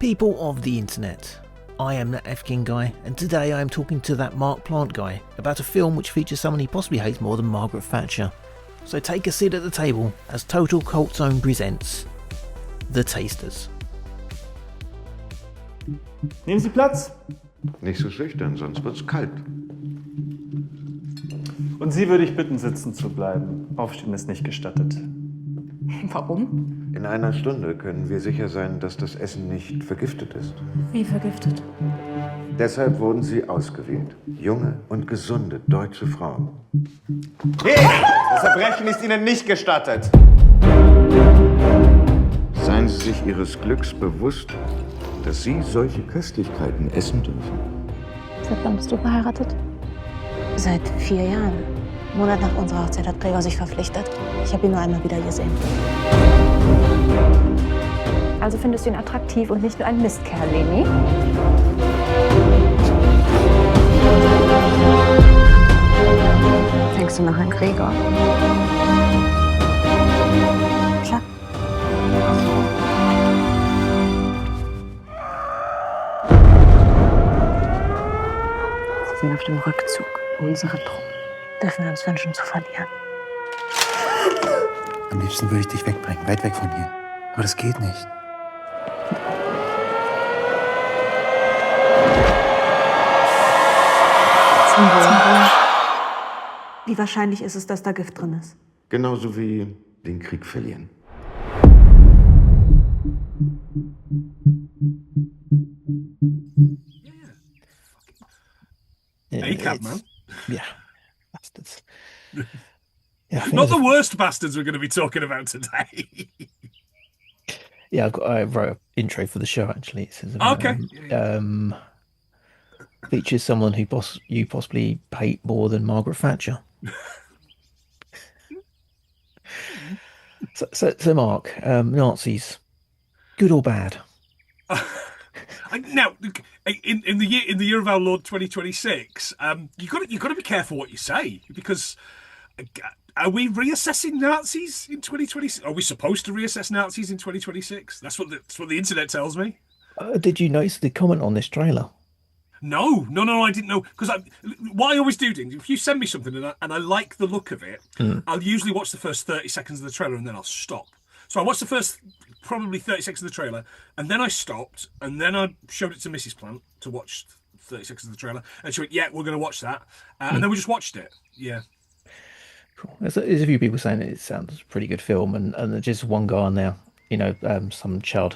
People of the internet, I am that Efkin guy, and today I am talking to that Mark Plant guy about a film which features someone he possibly hates more than Margaret Thatcher. So take a seat at the table as Total Cult Zone presents The Tasters. Nehmen Sie Platz. Nicht so schüchtern, sonst wird's kalt. Und Sie würde ich bitten, sitzen zu bleiben. Aufstehen ist nicht gestattet. Warum? In einer Stunde können wir sicher sein, dass das Essen nicht vergiftet ist. Wie vergiftet? Deshalb wurden sie ausgewählt. Junge und gesunde deutsche Frauen. Hey, das Verbrechen ist Ihnen nicht gestattet. Seien Sie sich Ihres Glücks bewusst, dass Sie solche Köstlichkeiten essen dürfen. Seit wann bist du verheiratet? Seit 4 Jahren. Einen Monat nach unserer Hochzeit hat Gregor sich verpflichtet. Ich habe ihn nur einmal wieder gesehen. Also findest du ihn attraktiv und nicht nur ein Mistkerl, Leni? Denkst du noch an Gregor? Klar. Sie sind auf dem Rückzug. Unsere Truppen dürfen wir uns wünschen zu verlieren. Am liebsten würde ich dich wegbringen, weit weg von hier. Aber das geht nicht. Zum Wohl. Wie wahrscheinlich ist es, dass da Gift drin ist? Genauso wie den Krieg verlieren. ACAB, man. Yeah, bastards. Yeah, Not the worst bastards we're going to be talking about today. Yeah, I wrote an intro for the show actually. It says Okay. Features someone who you possibly hate more than Margaret Thatcher. So Mark, Nazis, good or bad? Now, in the year of our Lord 2026, you got to be careful what you say, because are we reassessing Nazis in 2026? Are we supposed to reassess Nazis in 2026? That's what the internet tells me. Did you notice the comment on this trailer? No, I didn't know, because what I always do, if you send me something and I like the look of it, I'll usually watch the first 30 seconds of the trailer and then I'll stop. So I watched the first probably 30 seconds of the trailer, and then I stopped, and then I showed it to Mrs. Plant to watch 30 seconds of the trailer, and she went, "Yeah, we're going to watch that," and then we just watched it. Yeah. Cool. There's a few people saying it sounds a pretty good film, and there's just one guy on there, some chud.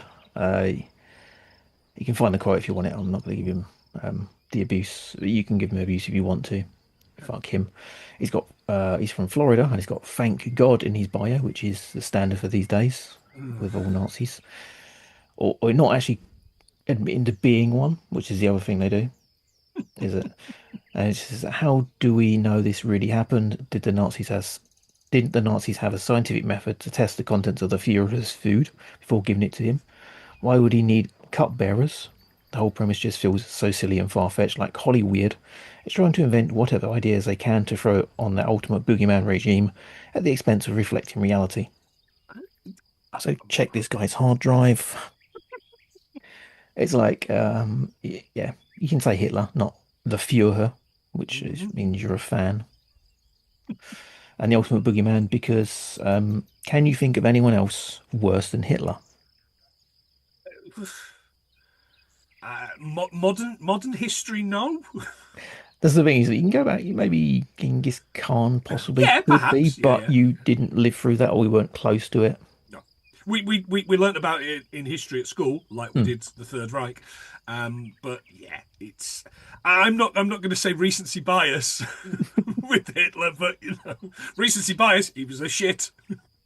You can find the quote if you want it. I'm not going to give him the abuse. You can give him abuse if you want to. Fuck him. He's from Florida, and he's got "thank God" in his bio, which is the standard for these days with all Nazis, or not actually admitting to being one, which is the other thing they do. Is it? And it says, how do we know this really happened? Didn't the Nazis have a scientific method to test the contents of the Führer's food before giving it to him? Why would he need cupbearers? The whole premise just feels so silly and far-fetched, like Hollywood is trying to invent whatever ideas they can to throw on the ultimate boogeyman regime at the expense of reflecting reality. So check this guy's hard drive. It's like, yeah, you can say Hitler, not the Führer, which means you're a fan. And the ultimate boogeyman, because can you think of anyone else worse than Hitler? Modern history, no. That's the thing, is that you can go back, maybe Genghis Khan possibly could be, but you didn't live through that, or we weren't close to it. No. We learnt about it in history at school, like we did the Third Reich. But yeah, I'm not going to say recency bias with Hitler, but recency bias, he was a shit.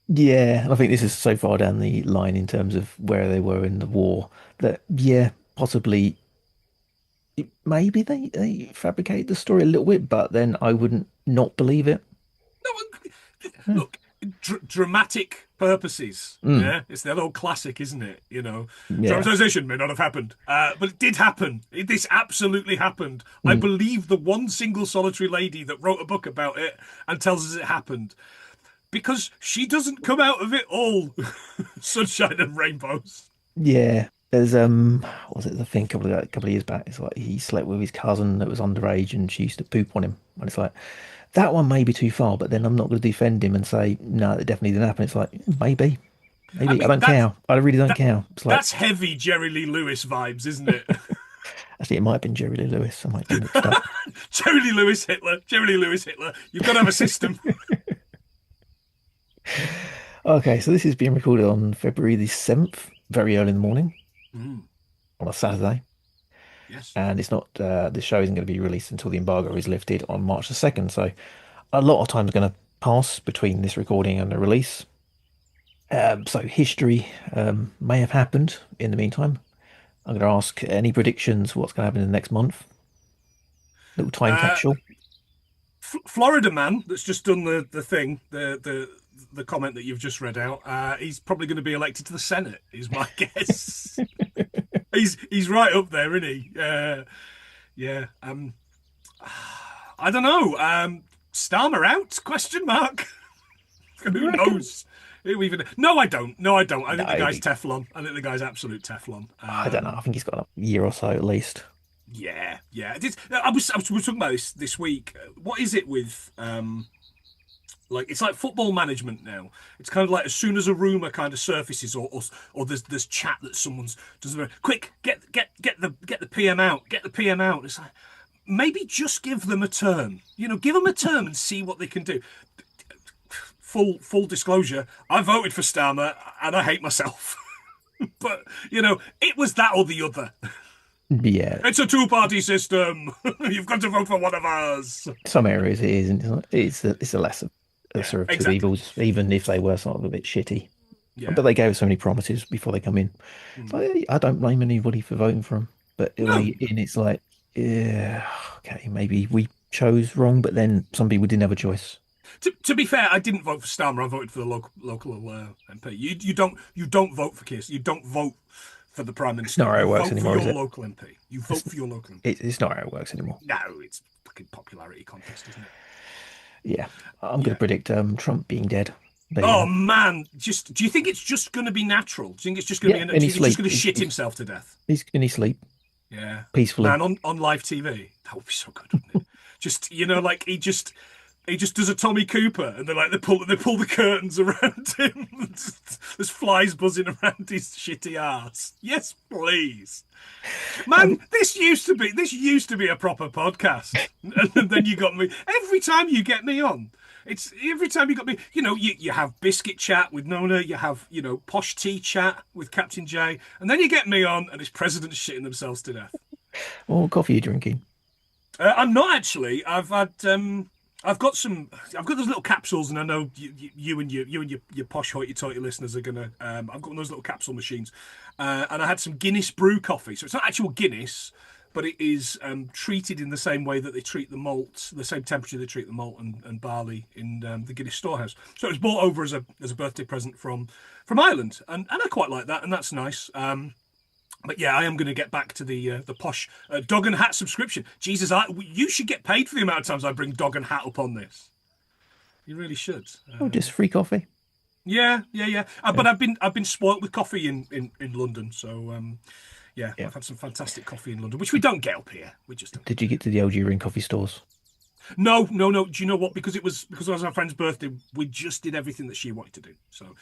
Yeah, and I think this is so far down the line in terms of where they were in the war that, yeah, possibly maybe they fabricated the story a little bit, but then I wouldn't not believe it. No, look, dramatic purposes. Yeah, it's that old classic, isn't it? Dramatization may not have happened, but it did happen. This absolutely happened. I believe the one single solitary lady that wrote a book about it and tells us it happened, because she doesn't come out of it all sunshine and rainbows. Yeah, There's what was it the thing a couple of years back? It's like he slept with his cousin that was underage and she used to poop on him. And it's like that one may be too far, but then I'm not going to defend him and say no, it definitely didn't happen. It's like maybe, I maybe I mean, don't care. I really don't care. It's like that's heavy Jerry Lee Lewis vibes, isn't it? actually it might have been Jerry Lee Lewis. I might get mixed up. Jerry Lee Lewis Hitler. Jerry Lee Lewis Hitler. You've got to have a system. Okay, so this is being recorded on February the 7th, very early in the morning Mm, on a Saturday. yes. And it's not the show isn't going to be released until the embargo is lifted on March the 2nd. So a lot of time is going to pass between this recording and the release. So history may have happened in the meantime. I'm going to ask any predictions what's going to happen in the next month. Little time capsule. Florida man that's just done the thing, the comment that you've just read out. He's probably going to be elected to the Senate. Is my guess. He's right up there, isn't he? Yeah. I don't know. Starmer out? Question mark. Who knows? Who even? No, I don't. I think the guy's Teflon. I think the guy's absolute Teflon. I don't know. I think he's got a year or so at least. Yeah. I was talking about this week. What is it with like it's like football management now. It's kind of like as soon as a rumor kind of surfaces or there's chat that someone's does quick get the PM out, get the PM out. It's like maybe just give them a term. Give them a term and see what they can do. Full disclosure, I voted for Starmer and I hate myself. But it was that or the other. Yeah, It's a two-party system. You've got to vote for one of us. some areas it isn't. It's a lesser of two exactly. evils, even if they were sort of a bit shitty. Yeah. But they gave so many promises before they come in. So I don't blame anybody for voting for them. But it's like, yeah, okay, maybe we chose wrong, but then some people didn't have a choice. To be fair, I didn't vote for Starmer. I voted for the local MP. You don't vote for Keir. You don't vote for the Prime Minister. It's not how it works vote anymore, for is your it? local MP. You vote for your local MP. It's not how it works anymore. No, it's fucking popularity contest, isn't it? Yeah, I'm going to predict Trump being dead. Oh man, do you think it's just going to be natural? Do you think it's just going to be? Do you think he's just going to shit himself to death? He's in his sleep. Yeah, peacefully. Man, on live TV, that would be so good, wouldn't it? Just like he just does a Tommy Cooper, and they pull the curtains around him. There's flies buzzing around his shitty ass. Yes, please, man. This used to be a proper podcast, and then you got me. Every time you get me on, every time you got me. You have biscuit chat with Nona, you have posh tea chat with Captain J, and then you get me on, and it's presidents shitting themselves to death. What coffee are you drinking? I'm not actually. I've got those little capsules, and I know you and your posh hoity-toity listeners are gonna. I've got those little capsule machines, and I had some Guinness brew coffee. So it's not actual Guinness, but it is treated in the same way that they treat the malt, the same temperature they treat the malt and barley in the Guinness storehouse. So it was brought over as a birthday present from Ireland, and I quite like that, and that's nice. But yeah, I am going to get back to the posh dog and hat subscription. Jesus, you should get paid for the amount of times I bring dog and hat up on this. You really should. Just free coffee. Yeah. But I've been spoilt with coffee in London, so yeah, I've had some fantastic coffee in London, which we don't get up here. We just don't. Did you get to the LG Ring coffee stores? No. Do you know what? Because it was our friend's birthday, we just did everything that she wanted to do. So.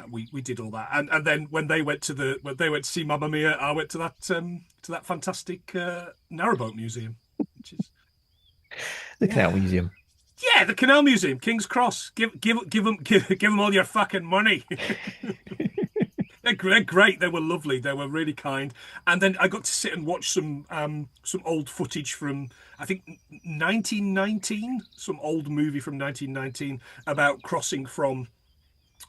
We did all that, and then when they went to see Mamma Mia, I went to that fantastic narrowboat museum, which is the Canal Museum. Yeah, the Canal Museum, King's Cross. Give them all your fucking money. They're great. They were lovely. They were really kind. And then I got to sit and watch some old footage from I think 1919, some old movie from 1919 about crossing from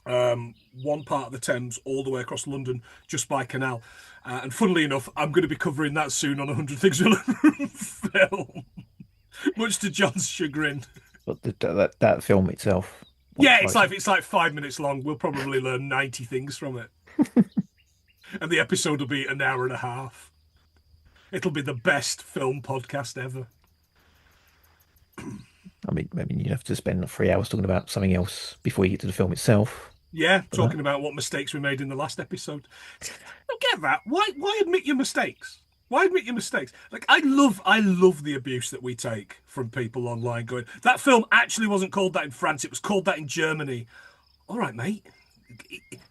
one part of the Thames all the way across London just by canal, and funnily enough I'm going to be covering that soon on 100 Things We Learned from Film, much to John's chagrin. But that film itself, it's like 5 minutes long. We'll probably learn 90 things from it. And the episode will be an hour and a half. It'll be the best film podcast ever. I mean, you have to spend 3 hours talking about something else before you get to the film itself. Yeah, talking about what mistakes we made in the last episode. I don't get that. Why admit your mistakes? Why admit your mistakes? Like I love the abuse that we take from people online going, that film actually wasn't called that in France, it was called that in Germany. All right, mate.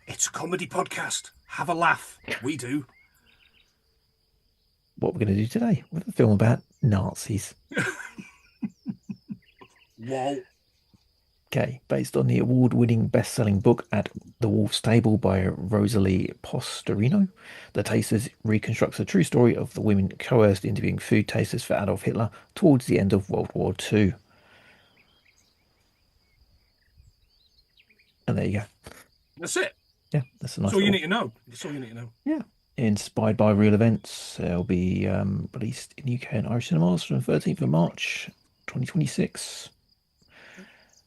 It's a comedy podcast. Have a laugh. We do. What we're going to do today with a film about Nazis. Whoa. Okay, based on the award-winning best-selling book At the Wolf's Table by Rosella Postorino, The Tasters reconstructs the true story of the women coerced interviewing food tasters for Adolf Hitler towards the end of World War II. And there you go. That's it. Yeah, that's a nice That's all you little- need to know. That's all you need to know. Yeah. Inspired by real events, it'll be released in UK and Irish cinemas from the 13th of March, 2026.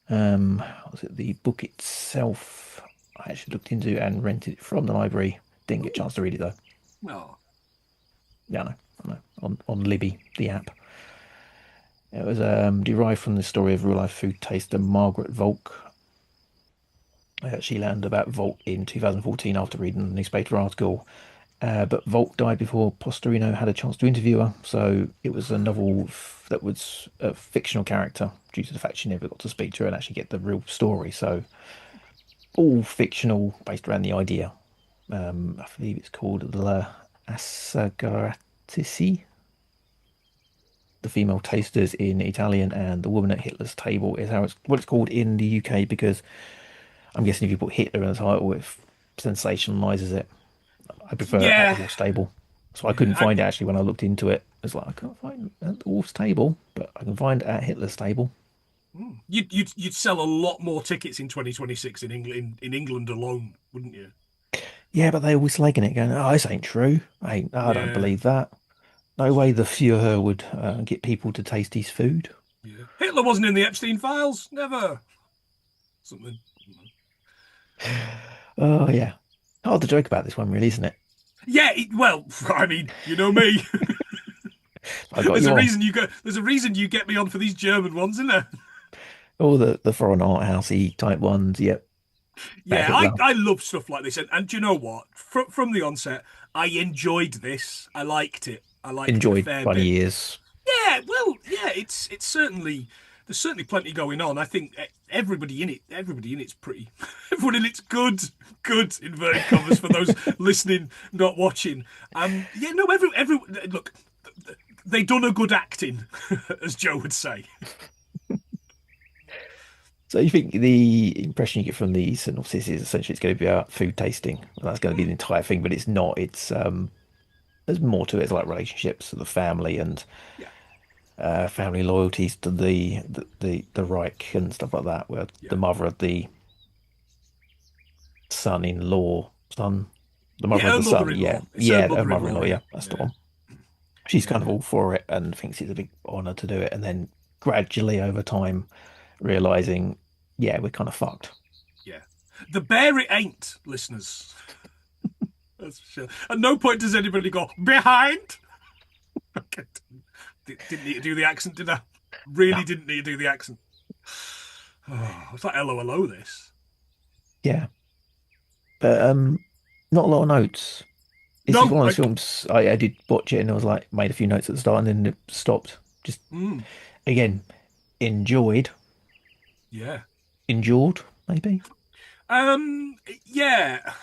Was it the book itself? I actually looked into and rented it from the library. Didn't get a chance to read it though. No. Yeah, I know. On Libby, the app. It was derived from the story of real-life food taster Margot Wölk. She learned about Wölk in 2014 after reading a newspaper article. But Wölk died before Postorino had a chance to interview her, so it was a novel that was a fictional character due to the fact she never got to speak to her and actually get the real story. So all fictional, based around the idea. I believe it's called the Assagaratici. The female tasters in Italian, and the woman at Hitler's table is what it's called in the UK, because I'm guessing if you put Hitler in the title, it sensationalizes it. I prefer At the Wolf's Table. So I couldn't find it actually when I looked into it. It's like, I can't find At the Wolf's Table, but I can find At Hitler's Table. You'd sell a lot more tickets in 2026 in England alone, wouldn't you? Yeah, but they always slagging it, going, "Oh, this ain't true. I don't believe that. No way the Fuhrer would get people to taste his food." Yeah. Hitler wasn't in the Epstein files. Never. Something. Oh yeah, hard to joke about this one, really, isn't it? Yeah. Well, I mean, you know me. I got There's you a on. reason you go. There's a reason you get me on for these German ones, isn't there? All the foreign art housey type ones. Yep. Yeah, Hitler. I love stuff like this, and do you know what? From the onset, I enjoyed this. I liked it. I liked Enjoyed it a fair funny bit. years. Yeah, well, yeah, it's certainly there's certainly plenty going on. I think everybody in it's pretty. Everyone in it's good inverted commas for those listening, not watching. Yeah, no, every look, they done a good acting, as Joe would say. So you think the impression you get from the synopsis is essentially it's going to be about food tasting, and that's going to be the entire thing, but it's not. It's there's more to it. It's like relationships, the family, and family loyalties to the Reich and stuff like that. Where the mother of the the mother Yeah, of the her son, mother-in-law. It's her her mother-in-law, mother-in-law, yeah, that's the one. She's kind of all for it and thinks it's a big honor to do it, and then gradually over time realizing, yeah, we're kind of fucked. Yeah, the bear it ain't, listeners. That's for sure. At no point does anybody go behind. Okay. Didn't need to do the accent, did I? Really didn't need to do the accent. Oh, it's like LOLO this. Yeah, but not a lot of notes. It's No, just one of those I- films. I did watch it and I was like, made a few notes at the start and then it stopped. Just again, enjoyed, endured, maybe. Yeah.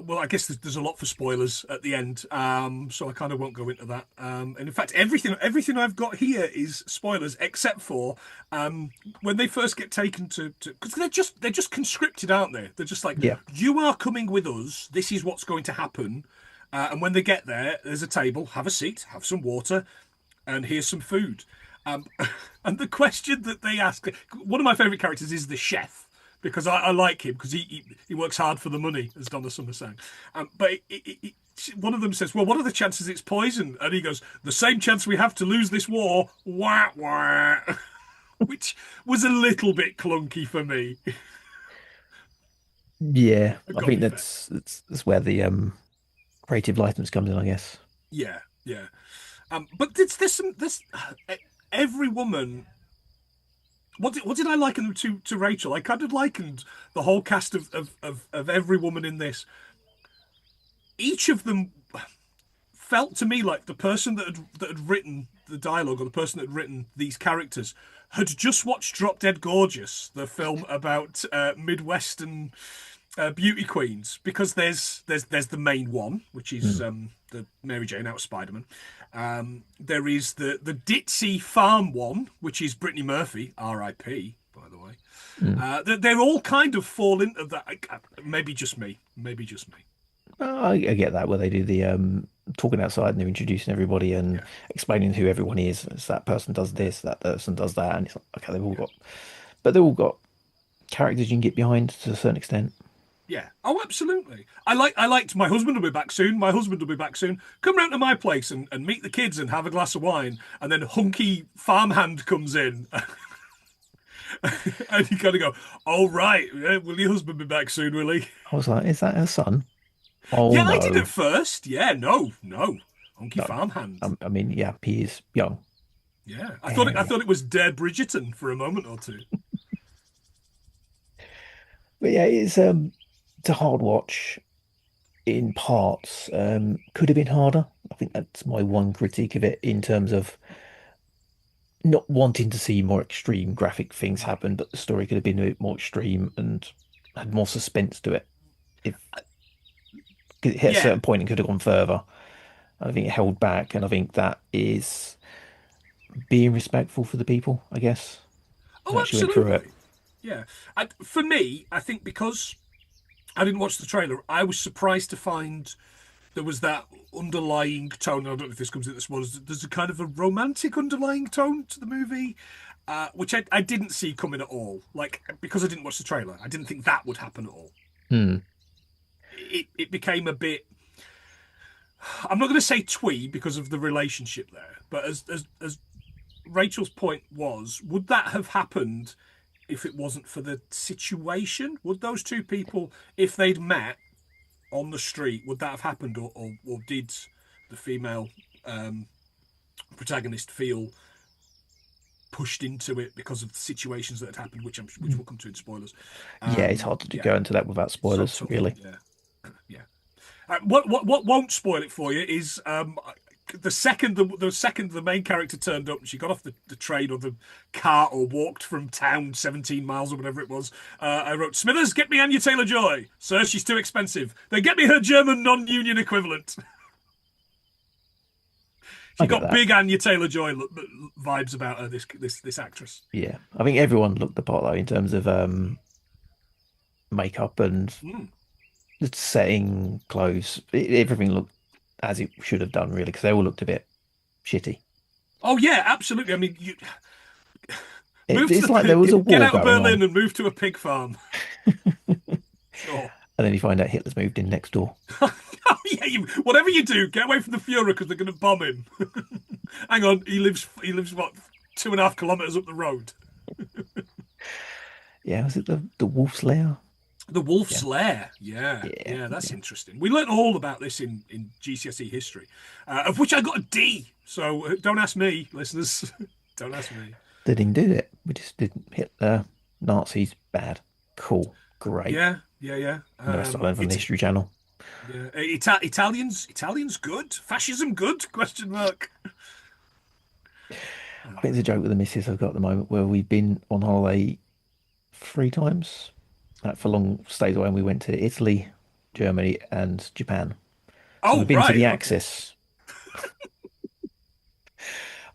Well, I guess there's a lot for spoilers at the end, so I kind of won't go into that. And in fact, everything I've got here is spoilers, except for when they first get taken to because they're just conscripted, aren't they? They're just like, Yeah. you are coming with us. This is what's going to happen. And when they get there, there's a table. Have a seat. Have some water, and here's some food. And the question that they ask, one of my favourite characters is the chef. Because I like him because he works hard for the money, as Donna Summer sang. But one of them says, "Well, what are the chances it's poison?" And he goes, "The same chance we have to lose this war." Wah wah, which was a little bit clunky for me. Yeah, I Got think me that's where the creative license comes in, I guess. Yeah. But there's every woman what did I liken them to Rachel? I kind of likened the whole cast of every woman in this. Each of them felt to me like the person that had written the dialogue, or the person that had written these characters, had just watched Drop Dead Gorgeous, the film about Midwestern beauty queens, because there's the main one, which is the Mary Jane out of Spider-Man. There is the ditzy farm one, which is Brittany Murphy, R.I.P. by the way. They're all kind of fall into that. Maybe just me. I get that, where they do the talking outside and they're introducing everybody and explaining who everyone is. It's that person does this, that person does that, and it's like, okay, they've all got characters you can get behind to a certain extent. Yeah. Oh, absolutely. I liked My Husband Will Be Back Soon. My Husband Will Be Back Soon. Come round to my place and meet the kids and have a glass of wine. And then hunky farmhand comes in. And you kind of go, oh, right. Will your husband be back soon, will he? I was like, is that her son? Oh, yeah, no. I did at first. Yeah, no. Hunky No. farmhand. I mean, yeah, he is young. Yeah. I thought it was Dare Bridgerton for a moment or two. But yeah, it's a hard watch in parts. Could have been harder. I think that's my one critique of it, in terms of not wanting to see more extreme graphic things happen, but the story could have been a bit more extreme and had more suspense to it. If 'cause it hit a certain point and could have gone further. I think it held back, and I think that is being respectful for the people, I guess. Oh, Actually went through absolutely. Yeah. For me, I think because I didn't watch the trailer, I was surprised to find there was that underlying tone. I don't know if this comes in this one. There's a kind of a romantic underlying tone to the movie, which I didn't see coming at all. Like, because I didn't watch the trailer, I didn't think that would happen at all. It became a bit, I'm not going to say twee because of the relationship there, but as Rachel's point was, would that have happened if it wasn't for the situation? Would those two people, if they'd met on the street, would that have happened, or did the female protagonist feel pushed into it because of the situations that had happened, which we'll come to in spoilers? Yeah, it's hard to go into that without spoilers, really. Yeah. What won't spoil it for you is the second the main character turned up and she got off the train or the car or walked from town 17 miles or whatever it was, I wrote, Smithers, get me Anya Taylor-Joy. Sir, she's too expensive. Then get me her German non-union equivalent. She got big Anya Taylor-Joy vibes about her, this actress. Yeah, I think everyone looked the part, though, in terms of makeup and the setting, clothes. Everything looked as it should have done, really, because they all looked a bit shitty. Oh yeah, absolutely. I mean, it's like there was a war get out of going Berlin on. and move to a pig farm. Sure. And then you find out Hitler's moved in next door. Oh yeah, whatever you do, get away from the Fuhrer because they're going to bomb him. Hang on, he lives what, 2.5 kilometers up the road. Yeah, was it the Wolf's Lair? The Wolf's Lair, yeah, that's interesting. We learnt all about this in GCSE history, of which I got a D. So don't ask me, listeners. Don't ask me. They didn't do it. We just didn't hit Nazis bad. Cool, great. Yeah. The rest I learned from the History Channel. Yeah, Italians good. Fascism good? Question mark. I think it's a joke with the missus I've got at the moment, where we've been on holiday 3 times. For long stays away, and we went to Italy, Germany, and Japan. So we've been to the Axis.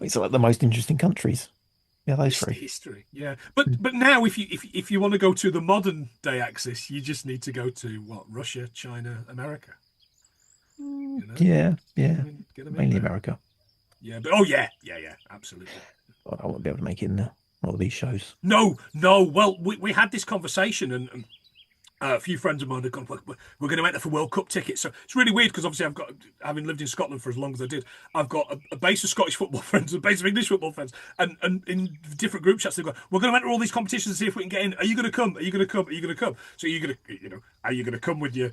It's like the most interesting countries. Yeah, those 3. History, yeah. But now, if you want to go to the modern day Axis, you just need to go to what, Russia, China, America. You know? Yeah. Get them Mainly in there. America. Yeah, but yeah, absolutely. I won't be able to make it in there. All these shows. No. Well, we had this conversation, and a few friends of mine have gone, we're going to enter for World Cup tickets. So it's really weird because obviously having lived in Scotland for as long as I did, I've got a base of Scottish football friends, a base of English football friends, and in different group chats they go, we're going to enter all these competitions and see if we can get in. Are you going to come? Are you going to come? Are you going to come? So are you going to come with you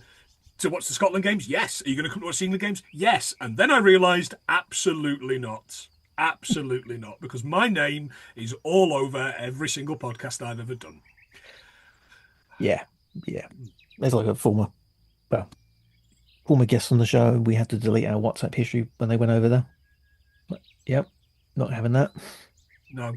to watch the Scotland games? Yes. Are you going to come to watch the England games? Yes. And then I realised absolutely not. Absolutely not, because my name is all over every single podcast I've ever done. Yeah, yeah. There's like a former guest on the show. We had to delete our WhatsApp history when they went over there. But, yep, not having that. No,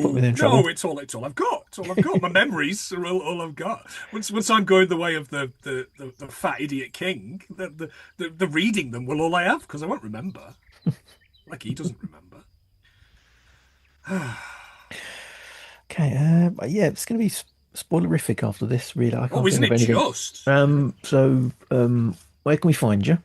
Put me no, in trouble. no. It's all I've got. It's all I've got. My memories are all I've got. Once I'm going the way of the fat idiot king, the reading them will all I have, because I won't remember. Like he doesn't remember. Okay, yeah, it's going to be spoilerific after this. Really, I can't Oh, isn't think of it anything. just? Where can we find you?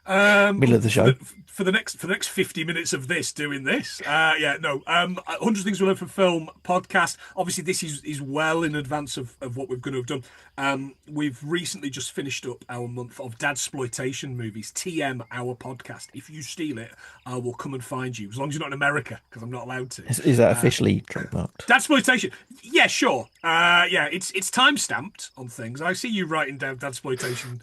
Middle of the show. For the next 50 minutes of this doing this. 100 Things We Learned from Film podcast. Obviously, this is well in advance of what we're going to have done. We've recently just finished up our month of dadsploitation movies. TM, our podcast. If you steal it, I will come and find you, as long as you're not in America, because I'm not allowed to. Is that officially trademarked? Dadsploitation. Yeah, sure. It's time stamped on things. I see you writing down dadsploitation,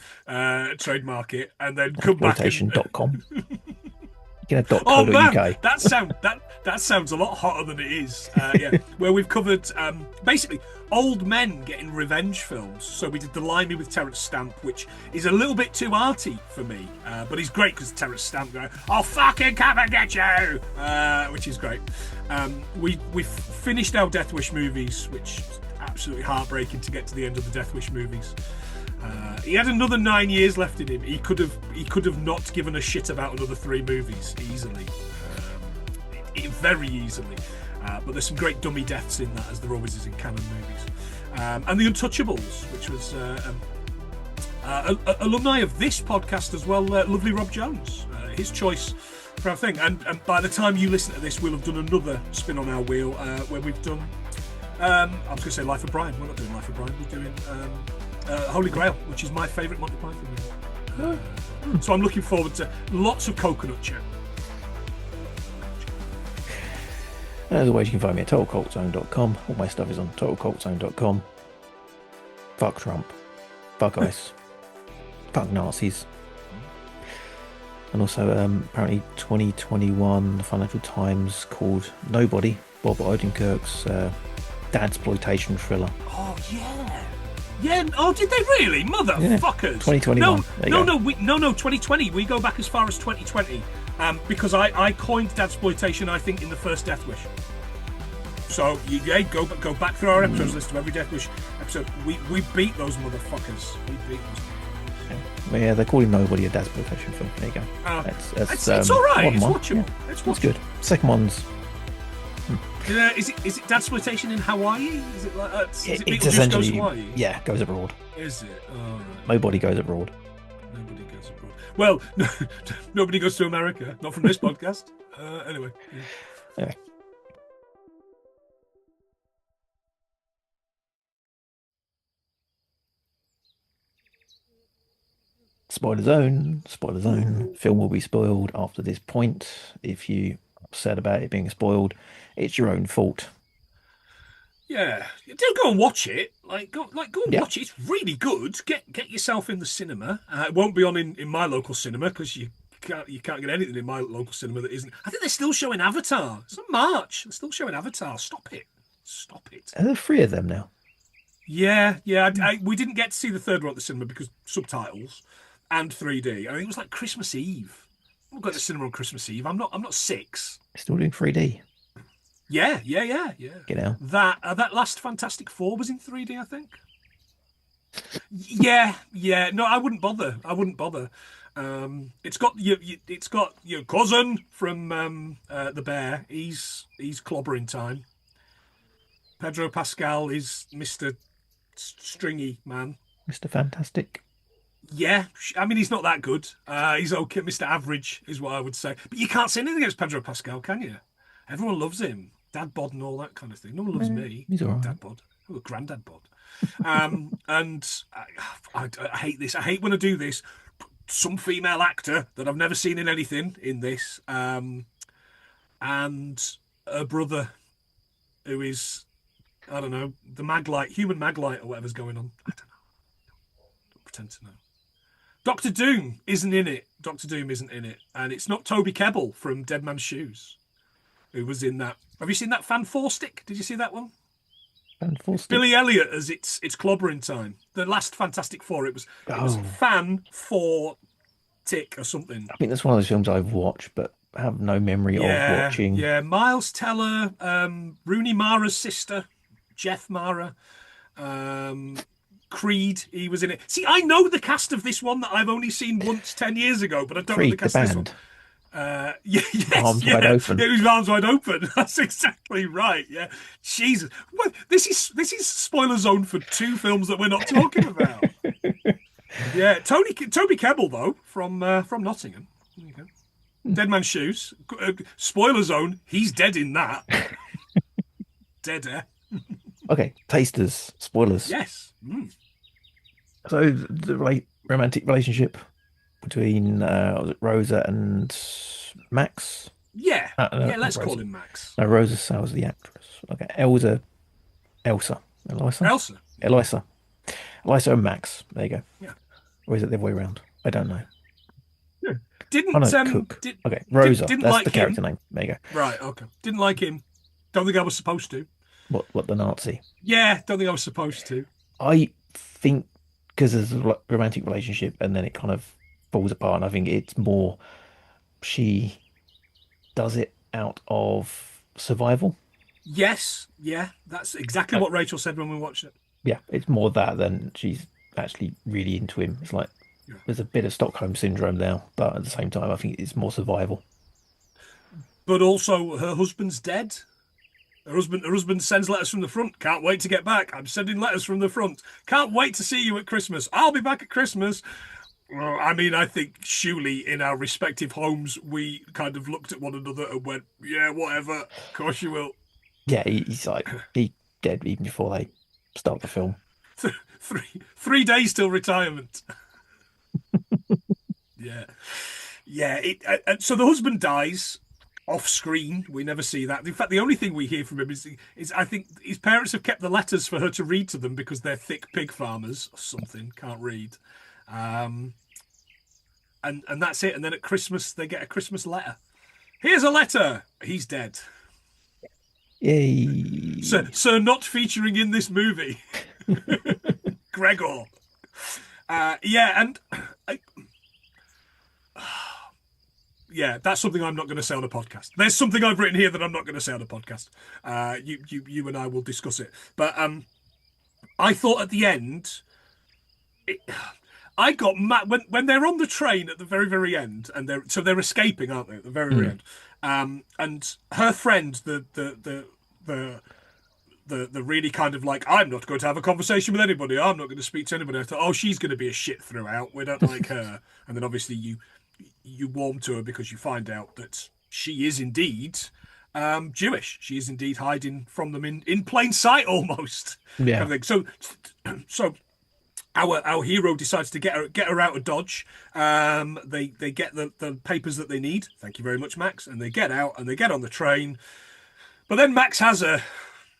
trademark it, and then come back. Exploitation.com. You can have Oh man, .co.uk. that sounds a lot hotter than it is. Where we've covered basically old men getting revenge films. So we did The Limey with Terence Stamp, which is a little bit too arty for me, but he's great because Terence Stamp going, "I'll fucking come and get you," which is great. We finished our Death Wish movies, which is absolutely heartbreaking to get to the end of the Death Wish movies. He had another 9 years left in him. He could have not given a shit about another 3 movies easily, very easily. But there's some great dummy deaths in that, as there always is in canon movies. And The Untouchables, which was alumni of this podcast as well. Lovely Rob Jones, his choice for our thing. And by the time you listen to this, we'll have done another spin on our wheel where we've done. I was going to say Life of Brian. We're not doing Life of Brian. We're doing. Holy Grail, which is my favourite Monty Python movie. So I'm looking forward to lots of coconut chat. As always, you can find me at totalcultzone.com. All my stuff is on totalcultzone.com. Fuck Trump. Fuck ICE. Fuck Nazis. And also, apparently 2021, the Financial Times called Nobody, Bob Odenkirk's dadsploitation thriller. Oh, yeah. Yeah, oh, did they really? Motherfuckers. 2021. No, 2020. We go back as far as 2020. Because I coined dadsploitation, I think, in the first Death Wish. So, go back through our episodes list of every Death Wish episode. We beat those motherfuckers. Yeah, they're calling Nobody a dadsploitation film. There you go. It's all right. It's one. watchable. Yeah, It's watchable. it's good. Second one's... Is it dadsploitation in Hawaii? Is it like It's Beetlejuice essentially... goes to Hawaii? Yeah, goes abroad. Is it? Oh, right. Nobody goes abroad. Nobody goes abroad. Well, nobody goes to America. Not from this podcast. Anyway. Yeah. Anyway. Spoiler zone. Film will be spoiled after this point. If you are upset about it being spoiled, it's your own fault. Yeah, do go and watch it. Go and Yeah. watch it. It's really good. Get yourself in the cinema. It won't be on in my local cinema because you can't get anything in my local cinema that isn't. I think they're still showing Avatar. It's in March. They're still showing Avatar. Stop it. Are there 3 of them now? Yeah. We didn't get to see the third one at the cinema because subtitles and 3D. I think it was like Christmas Eve. I'm not going to the cinema on Christmas Eve. I'm not 6. Still doing 3D. Yeah. Get out. That last Fantastic Four was in 3D, I think. Yeah. No, I wouldn't bother. It's got your cousin from the Bear. He's clobbering time. Pedro Pascal is Mr. Stringy Man. Mr. Fantastic. Yeah, I mean, he's not that good. He's okay. Mr. Average is what I would say. But you can't say anything against Pedro Pascal, can you? Everyone loves him. Dad bod and all that kind of thing. No one loves me. He's all right. Dad bod. Oh, granddad bod. And I hate this. I hate when I do this. Some female actor that I've never seen in anything in this. And a brother who is, I don't know, the Maglite, human Maglite or whatever's going on. I don't know. Don't pretend to know. Doctor Doom isn't in it. Doctor Doom isn't in it, and it's not Toby Kebbell from Dead Man's Shoes who was in that. Have you seen that Fan Four Stick? Did you see that one? And full stick. Billy Elliot as it's clobbering time. The last Fantastic Four. It was Fan Four Tick or something. I think that's one of those films I've watched, but have no memory of watching. Yeah, Miles Teller, Rooney Mara's sister, Jeff Mara, Creed. He was in it. See, I know the cast of this one that I've only seen once 10 years ago, but I don't know the Creed, cast the of this band. one. Yes, Wide open. Yeah, it was arms wide open. That's exactly right. Yeah, Jesus. Well, this is spoiler zone for two films that we're not talking about. Yeah, Toby Kebbell though from Nottingham. There you go. Dead Man's Shoes. Spoiler zone. He's dead in that. Dead air. Okay, tasters, spoilers. Yes. So the romantic relationship between was it Rosa and Max? Yeah. No, Let's Rosa. call him Max. No, Rosa Sal's the actress. Okay, Elsa, Elisa and Max. There you go. Yeah. Or is it the other way around? I don't know. Didn't Oh no, Cook. Okay, Rosa. didn't That's like the character him. name. There you go. Right. Okay. Didn't like him. Don't think I was supposed to. What the Nazi? Yeah. Don't think I was supposed to. I think because there's a romantic relationship and then it kind of falls apart, and I think it's more she does it out of survival. Yes. Yeah. That's exactly what Rachel said when we watched it. Yeah, it's more that than she's actually really into him. It's like there's a bit of Stockholm syndrome now, but at the same time, I think it's more survival. But also, her husband's dead. Her husband sends letters from the front. Can't wait to get back. I'm sending letters from the front. Can't wait to see you at Christmas. I'll be back at Christmas. Well, I mean, I think surely in our respective homes, we kind of looked at one another and went, yeah, whatever. Of course you will. Yeah, he's dead even before they start the film. 3 days till retirement. Yeah. So the husband dies off screen. We never see that. In fact, the only thing we hear from him is I think his parents have kept the letters for her to read to them because they're thick pig farmers or something. Can't read. And that's it. And then at Christmas they get a Christmas letter. Here's a letter. He's dead. Yay! Sir, not featuring in this movie. Gregor. Yeah, that's something I'm not going to say on a podcast. There's something I've written here that I'm not going to say on a podcast. You and I will discuss it. But I thought at the end, I got mad when they're on the train at the very, very end, and they're escaping, aren't they? At the very, very end. And her friend, the really kind of like, I'm not going to have a conversation with anybody. I'm not going to speak to anybody. I thought, oh, she's going to be a shit throughout. We don't like her. And then obviously you warm to her because you find out that she is indeed Jewish. She is indeed hiding from them in plain sight almost. Yeah. Kind of thing. So our hero decides to get her out of Dodge. They get the papers that they need. Thank you very much, Max. And they get out and they get on the train. But then Max has a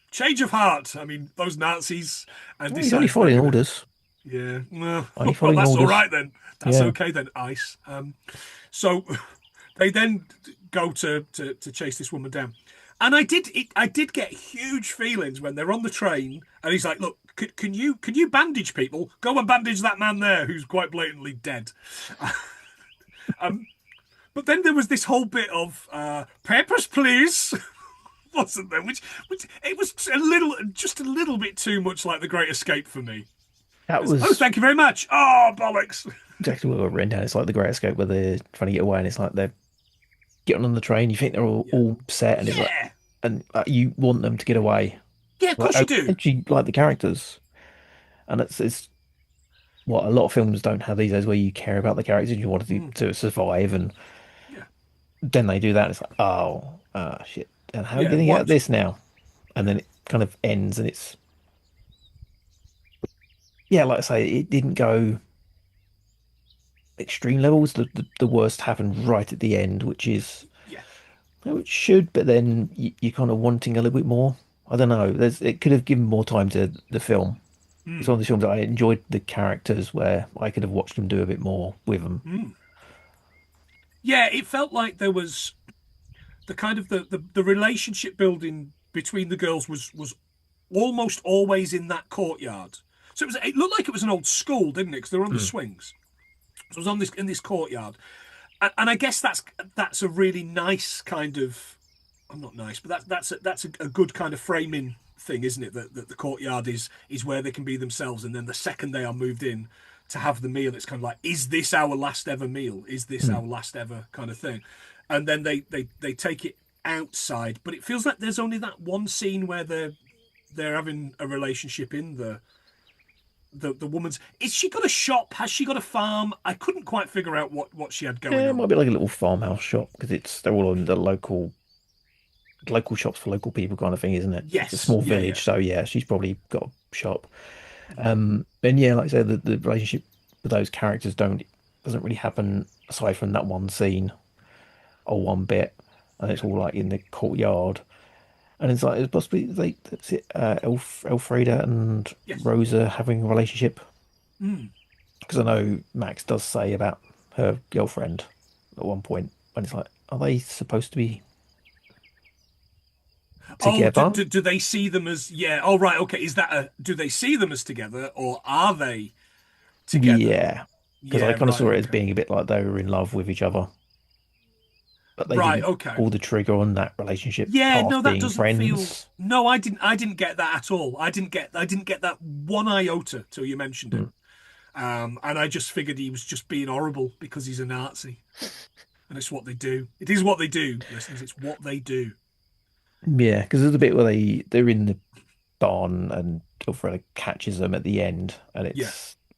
change of heart. I mean, those Nazis. And He's only following orders. Yeah. Well, Only that's following all orders. right then. That's Yeah. okay then, Ice. So they then go to chase this woman down. And I did get huge feelings when they're on the train and he's like, look, can you bandage people? Go and bandage that man there who's quite blatantly dead. But then there was this whole bit of papers, please. Wasn't there? Which it was just a little bit too much like The Great Escape for me. That was thank you very much. Oh, bollocks. exactly what I've written down. It's like The Great Escape where they're trying to get away and it's like they're getting on the train. You think they're all set and it's like, and you want them to get away. Yeah, of course you do. Actually, like the characters. And it's what a lot of films don't have these days where you care about the characters and you want them to survive and then they do that and it's like, oh shit. And how are you getting out of this now? And then it kind of ends and it's like I say, it didn't go extreme levels. The worst happened right at the end, which is it should, but then you're kind of wanting a little bit more. I don't know. It could have given more time to the film. It's one of the films that I enjoyed the characters where I could have watched them do a bit more with them. Yeah, it felt like there was the kind of the relationship building between the girls was almost always in that courtyard. So it looked like it was an old school, didn't it? Because they were on the swings. So it was on this in this courtyard, and I guess that's a really nice kind of, I'm not nice, but that's a good kind of framing thing, isn't it? That the courtyard is where they can be themselves, and then the second they are moved in to have the meal, it's kind of like, is this our last ever meal? Is this our last ever kind of thing? And then they take it outside, but it feels like there's only that one scene where they're having a relationship in the woman's. Is she got a shop? Has she got a farm? I couldn't quite figure out what she had going Yeah, it on. might be like a little farmhouse shop because they're all in the local shops for local people kind of thing, isn't it? Yes, It's a small yeah, village, yeah. so yeah, she's probably got a shop. And yeah, like I said, the relationship with those characters doesn't really happen aside from that one scene or one bit, and it's all like in the courtyard. And it's like it's possibly that's it. Elfreda and Yes. Rosa having a relationship because I know Max does say about her girlfriend at one point, and it's like, are they supposed to be together? Oh, do they see them as, yeah? Oh, right. Okay. Is that do they see them as together, or are they together? Yeah, because Yeah, I kind of right, saw it as okay. being a bit like they were in love with each other, but they Right, didn't okay. pull the trigger on that relationship Yeah, no, past that being doesn't friends. feel. No, I didn't get that at all. I didn't get that one iota till you mentioned it. And I just figured he was just being horrible because he's a Nazi, and it's what they do. It is what they do, listeners. It's what they do. Yeah, because there's a bit where they're in the barn and Elfreda catches them at the end, and Yeah.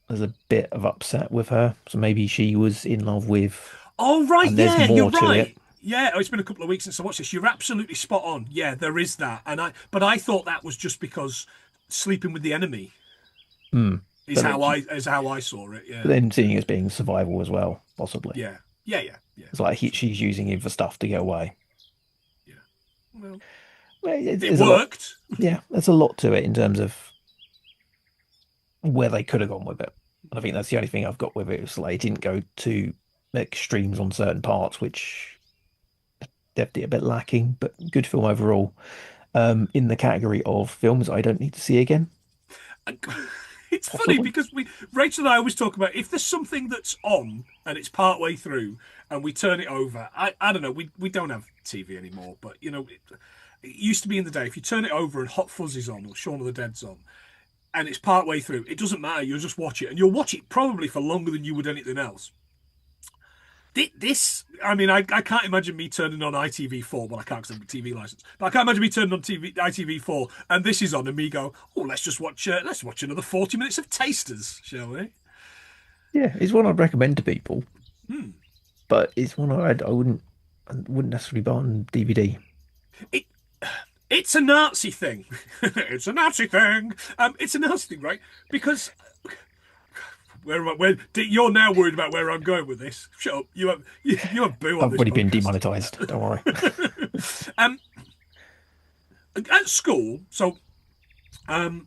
there's a bit of upset with her, so maybe she was in love with, Oh, right. and there's Yeah, you're more to right. it. Yeah, oh, it's been a couple of weeks since I watched this. You're absolutely spot on. Yeah, there is that, but I thought that was just because sleeping with the enemy is But how I saw it. But Yeah, then seeing it as being survival as well, possibly. yeah, yeah, yeah, yeah. It's like she's using him for stuff to get away. Yeah. Well, Well, it there's a lot, worked. yeah, there's a lot to it in terms of where they could have gone with it. And I think that's the only thing I've got with it. It's like it didn't go to extremes on certain parts, which definitely a bit lacking, but good film overall. In the category of films I don't need to see again. It's funny Possibly. because Rachel and I always talk about if there's something that's on and it's part way through and we turn it over. I don't know. We don't have TV anymore, but it used to be in the day. If you turn it over and Hot Fuzzy's on or Shaun of the Dead's on, and it's part way through, it doesn't matter. You'll just watch it, and you'll watch it probably for longer than you would anything else. This, I mean, I can't imagine me turning on ITV4. Well, I can't because I have a TV license. But I can't imagine me turning on ITV4 and this is on, and me go, oh, let's watch another 40 minutes of Tasters, shall we? Yeah, it's one I'd recommend to people, but it's one I wouldn't necessarily buy on DVD. It's a Nazi thing. It's a Nazi thing. It's a Nazi thing, right? Because you're now worried about where I'm going with this. Shut up. You have boo on I've this already been podcast. demonetized. Don't worry. At school, so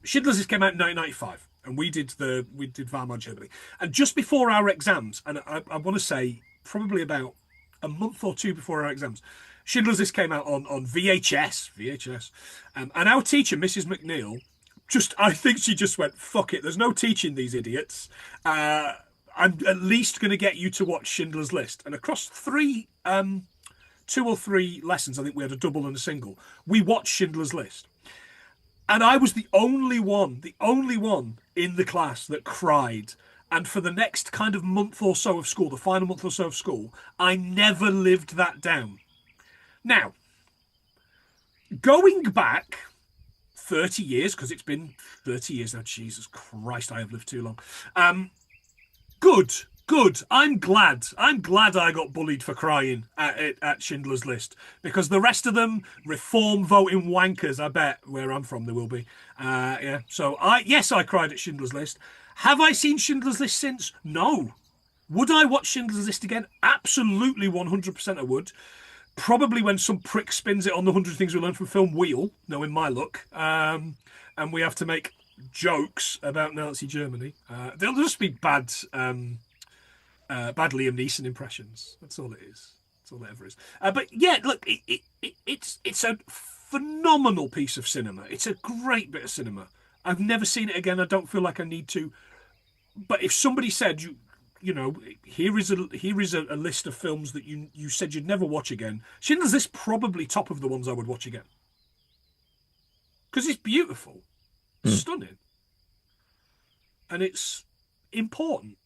Schindler's List came out in 1995, and we did Weimar Germany, and just before our exams, and I want to say probably about a month or two before our exams, Schindler's List came out on VHS, and our teacher, Mrs. McNeil, I think she just went, fuck it, there's no teaching these idiots. I'm at least going to get you to watch Schindler's List. And across two or three lessons, I think we had a double and a single, we watched Schindler's List. And I was the only one in the class that cried. And for the next kind of month or so of school, the final month or so of school, I never lived that down. Now, going back 30 years, because it's been 30 years now, Jesus Christ, I have lived too long. Good. I'm glad I got bullied for crying at Schindler's List, because the rest of them, reform voting wankers, I bet, where I'm from, there will be. Yeah. So I cried at Schindler's List. Have I seen Schindler's List since? No. Would I watch Schindler's List again? Absolutely, 100% I would. Probably when some prick spins it on the 100 Things We Learned from Film wheel, knowing my luck, and we have to make jokes about Nazi Germany. They'll just be bad Liam Neeson impressions. That's all it is. That's all it ever is. But yeah, look, it's a phenomenal piece of cinema. It's a great bit of cinema. I've never seen it again. I don't feel like I need to. But if somebody said you know, here is a list of films that you said you'd never watch again, Schindler's List probably top of the ones I would watch again. Because it's beautiful, stunning, and it's important.